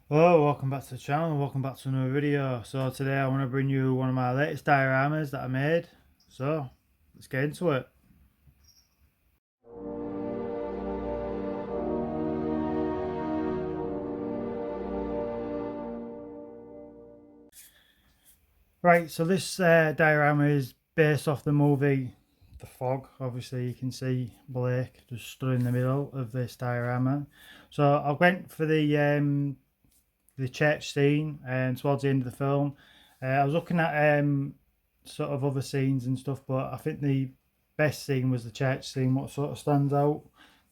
Hello, welcome back to the channel, welcome back to another video. So today I want to bring you one of my latest dioramas that I made. So let's get into it. Right, so this diorama is based off the movie The Fog. Obviously you can see Blake just stood in the middle of this diorama. So I went for the church scene and towards the end of the film. I was looking at sort of other scenes and stuff, but I think the best scene was the church scene. What sort of stands out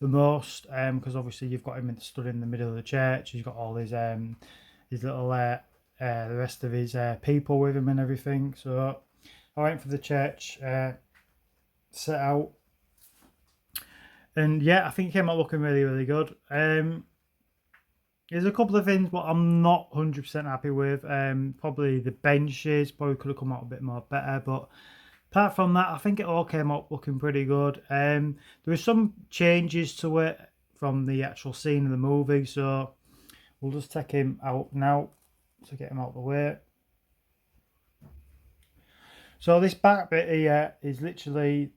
the most? Because obviously you've got him stood in the middle of the church. He's got all his little the rest of his people with him and everything. So I went for the church set out, and yeah, I think it came out looking really good. There's a couple of things what I'm not 100% happy with. Probably the benches probably could have come out a bit more better, but apart from that, I think it all came out looking pretty good. There were some changes to it from the actual scene of the movie, so we'll just take him out now to get him out of the way. So this back bit here is literally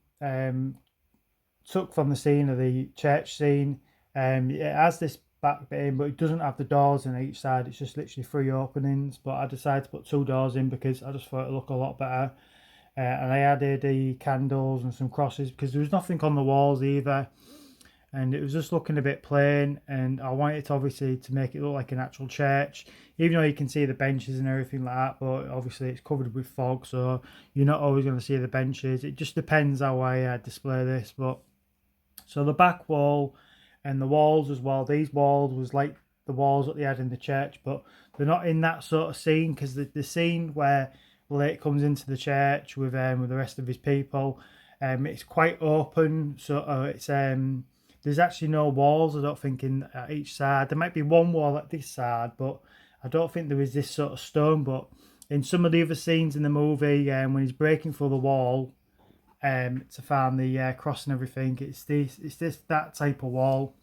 took from the scene of the church scene. It has this back bit in, but it doesn't have the doors on each side. It's just literally three openings. But I decided to put two doors in because I just thought it looked a lot better. And I added the candles and some crosses because there was nothing on the walls either, and it was just looking a bit plain. And I wanted to obviously to make it look like an actual church, even though you can see the benches and everything like that. But obviously it's covered with fog, so you're not always going to see the benches. It just depends how I display this. But so the back wall and the walls as well. These walls was like the walls that they had in the church, but they're not in that sort of scene because the scene where Blake comes into the church with the rest of his people, it's quite open. So it's there's actually no walls. I don't think in at each side. There might be one wall at this side, but I don't think there is this sort of stone. But in some of the other scenes in the movie, when he's breaking through the wall, to find the cross and everything. It's this that type of wall.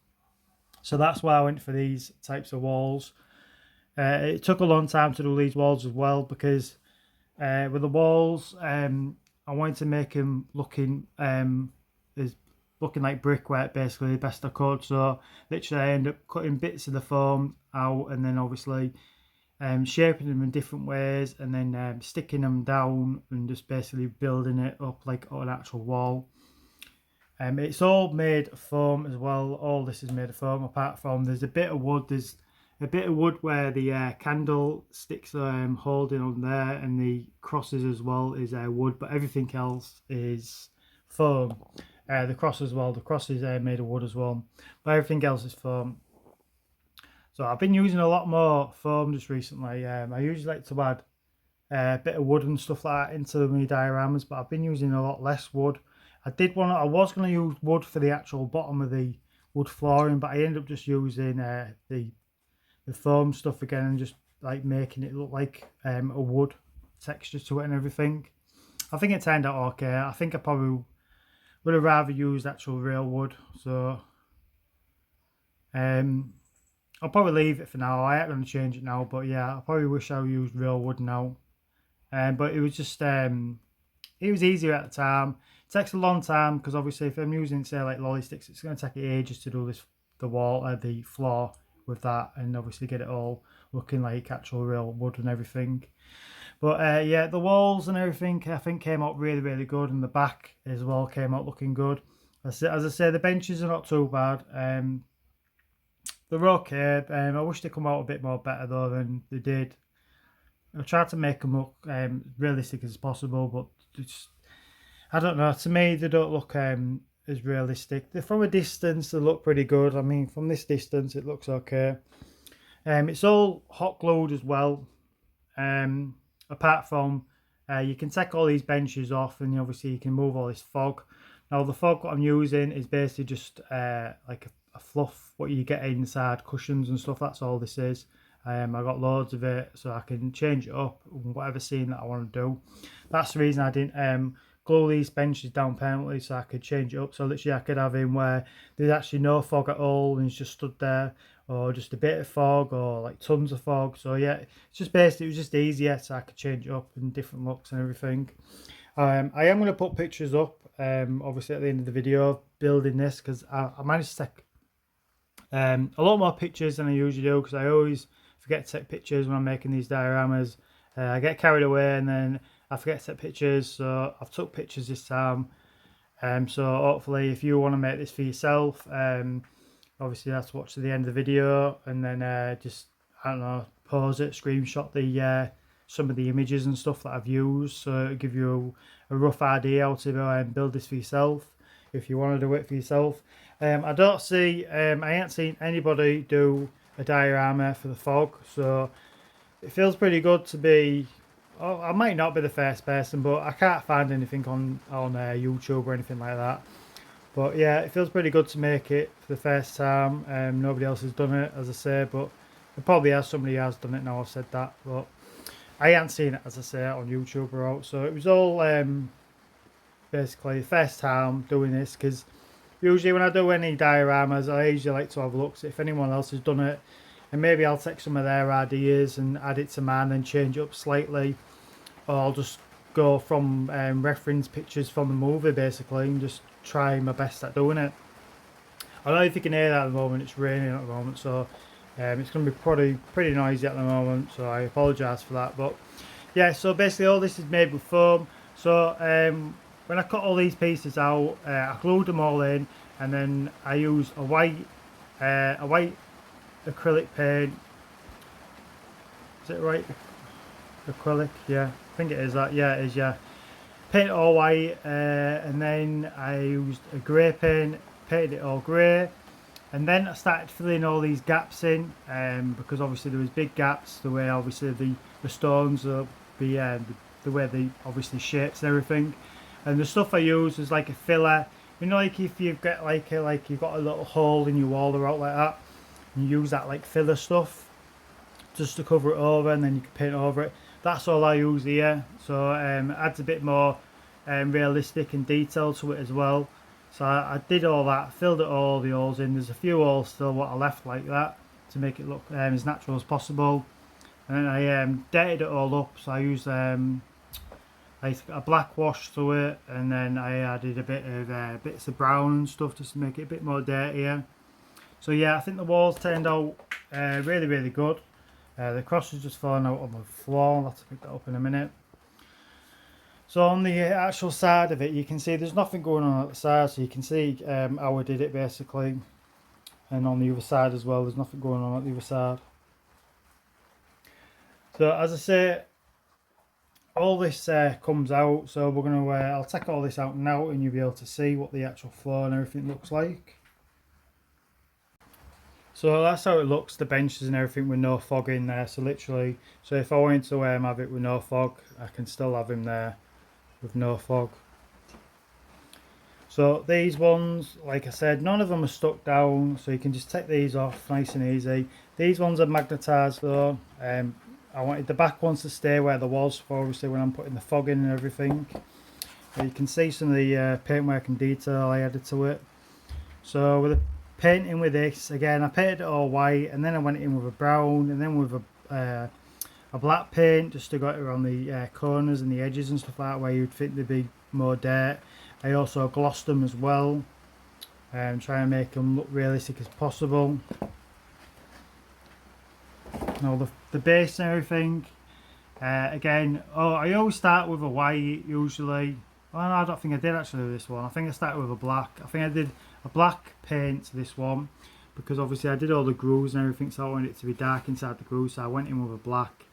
So that's why I went for these types of walls. It took a long time to do these walls as well because with the walls, I wanted to make them as looking like brickwork basically the best I could. So literally I ended up cutting bits of the foam out and then obviously shaping them in different ways and then sticking them down and just basically building it up like an actual wall. It's all made of foam as well. All this is made of foam apart from there's a bit of wood. There's a bit of wood where the candle sticks holding on there, and the crosses as well is wood, but everything else is foam. The cross as well. The cross is made of wood as well, but everything else is foam. So I've been using a lot more foam just recently. I usually like to add a bit of wood and stuff like that into my dioramas, but I've been using a lot less wood. I was going to use wood for the actual bottom of the wood flooring, but I ended up just using the foam stuff again and just like making it look like a wood texture to it and everything. I think it turned out okay. I think I probably would have rather used actual real wood. So I'll probably leave it for now. I ain't going to change it now, but yeah, I probably wish I used real wood now. But it was just it was easier at the time. It takes a long time because obviously if I'm using say like lolly sticks, it's going to take ages to do the floor with that, and obviously get it all looking like actual real wood and everything. But yeah, the walls and everything I think came out really good, and the back as well came out looking good. As I say, the benches are not too bad. They're okay. I wish they come out a bit more better though than they did. I tried to make them look realistic as possible, but it's, I don't know. To me, they don't look as realistic. From a distance, they look pretty good. I mean, from this distance, it looks okay. It's all hot glued as well. Apart from you can take all these benches off, and obviously you can move all this fog. Now the fog what I'm using is basically just like a fluff what you get inside cushions and stuff. That's all this is. I got loads of it, so I can change it up whatever scene that I want to do. That's the reason I didn't glue these benches down permanently, so I could change it up. So literally I could have him where there's actually no fog at all and he's just stood there, or just a bit of fog, or like tons of fog. So yeah, it's just basically, it was just easier, so I could change it up in different looks and everything. I am going to put pictures up, obviously at the end of the video of building this, because I managed to take a lot more pictures than I usually do, because I always forget to take pictures when I'm making these dioramas. I get carried away and then I forget to take pictures, so I've took pictures this time. So hopefully if you want to make this for yourself, obviously you have to watch to the end of the video, and then just, I don't know, pause it, screenshot the some of the images and stuff that I've used, so it'll give you a rough idea how to build this for yourself if you want to do it for yourself. I don't see, I ain't seen anybody do a diorama for the fog, so it feels pretty good to be. Oh, I might not be the first person, but I can't find anything on YouTube or anything like that. But yeah, it feels pretty good to make it for the first time. Nobody else has done it, as I say, but it probably has, somebody has done it now I've said that, but I haven't seen it, as I say, on YouTube or out. So it was all basically the first time doing this, because usually when I do any dioramas, I usually like to have looks if anyone else has done it, and maybe I'll take some of their ideas and add it to mine and change it up slightly, or I'll just go from reference pictures from the movie basically and just try my best at doing it. I don't know if you can hear that at the moment, it's raining at the moment, so it's going to be pretty noisy at the moment, so I apologise for that. But yeah, so basically all this is made with foam. So when I cut all these pieces out, I glued them all in, and then I used a white acrylic paint. Is it right? Acrylic, yeah, I think it is that. Yeah, it is. Yeah, paint it all white, and then I used a grey paint, painted it all grey, and then I started filling all these gaps in, because obviously there was big gaps. The way obviously the stones will be, the way they obviously shapes and everything, and the stuff I used was like a filler. You know, like if you've got like you've got a little hole in your wall or out like that, you use that like filler stuff just to cover it over, and then you can paint over it. That's all I use here, so it adds a bit more realistic and detail to it as well. So I did all that, filled it all the holes in. There's a few holes still what I left like that to make it look as natural as possible. And then I dirtied it all up, so I used like a black wash to it, and then I added a bit of bits of brown and stuff just to make it a bit more dirtier. So yeah, I think the walls turned out really good. The cross is just falling out on the floor. I'll have to pick that up in a minute. So on the actual side of it, you can see there's nothing going on at the side, so you can see how I did it basically. And on the other side as well, there's nothing going on at the other side. So as I say, all this comes out, so we're going to, I'll take all this out now and you'll be able to see what the actual floor and everything looks like. So that's how it looks, the benches and everything with no fog in there. So literally, so if I wanted to have it with no fog, I can still have him there with no fog. So these ones, like I said, none of them are stuck down, so you can just take these off nice and easy. These ones are magnetised though. I wanted the back ones to stay where there was for obviously when I'm putting the fog in and everything. You can see some of the paintwork and detail I added to it. So with the painting with this, again I painted it all white, and then I went in with a brown, and then with a black paint just to go around the corners and the edges and stuff like that where you'd think there'd be more dirt. I also glossed them as well, and try and make them look realistic as possible. Now the base and everything, again, I always start with a white usually. Well, no, I don't think I did actually with this one. I think I started with a black. I think I did a black paint to this one, because obviously I did all the grooves and everything, so I wanted it to be dark inside the groove, so I went in with a black.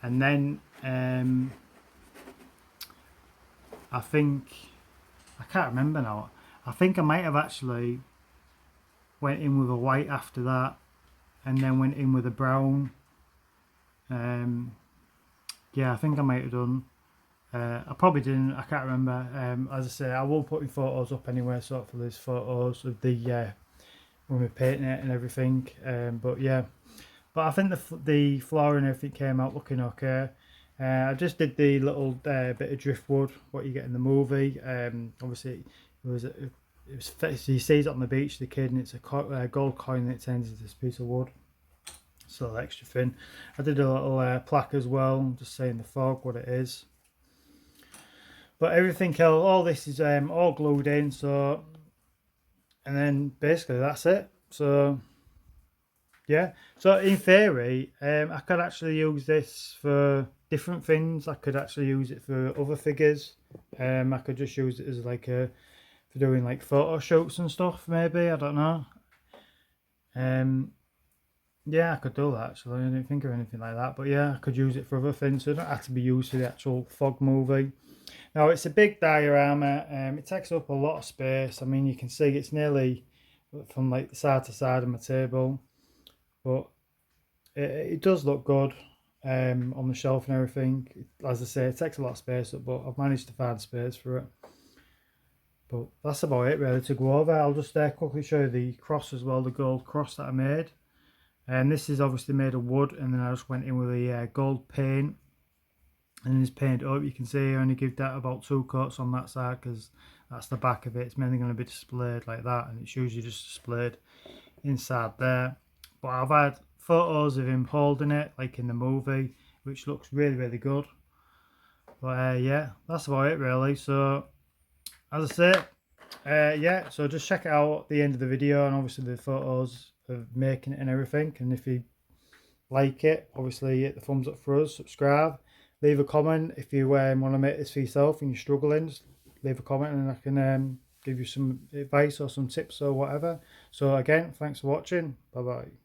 And then I think, I can't remember now, I think I might have actually went in with a white after that, and then went in with a brown. Yeah, I think I might have done. I probably didn't, I can't remember. As I say, I will put in photos up anyway, so for these photos of the when we're painting it and everything. But yeah, but I think the floor and everything came out looking okay. I just did the little bit of driftwood what you get in the movie. Obviously it was so he sees it on the beach, the kid, and it's a gold coin that turns into this piece of wood. So extra thin. I did a little plaque as well, just saying the fog, what it is. But everything else, all this is all glued in. So, and then basically that's it. So yeah. So in theory, I could actually use this for different things. I could actually use it for other figures. I could just use it as like for doing like photo shoots and stuff. Maybe, I don't know. Yeah, I could do that actually. I didn't think of anything like that, but yeah, I could use it for other things. So it don't have to be used for the actual fog movie. Now it's a big diorama. It takes up a lot of space. I mean, you can see it's nearly from like the side to side of my table, but it does look good on the shelf and everything. As I say, it takes a lot of space up, but I've managed to find space for it. But that's about it really to go over. I'll just quickly show you the cross as well, the gold cross that I made. And this is obviously made of wood, and then I just went in with the gold paint and just paint up. You can see I only give that about 2 coats on that side because that's the back of it. It's mainly going to be displayed like that, and it's usually just displayed inside there. But I've had photos of him holding it like in the movie, which looks really good. But yeah, that's about it really. So as I say, yeah, so just check it out at the end of the video, and obviously the photos of making it and everything. And if you like it, obviously hit the thumbs up for us, subscribe, leave a comment. If you want to make this for yourself and you're struggling, just leave a comment and I can give you some advice or some tips or whatever. So again, thanks for watching. Bye bye.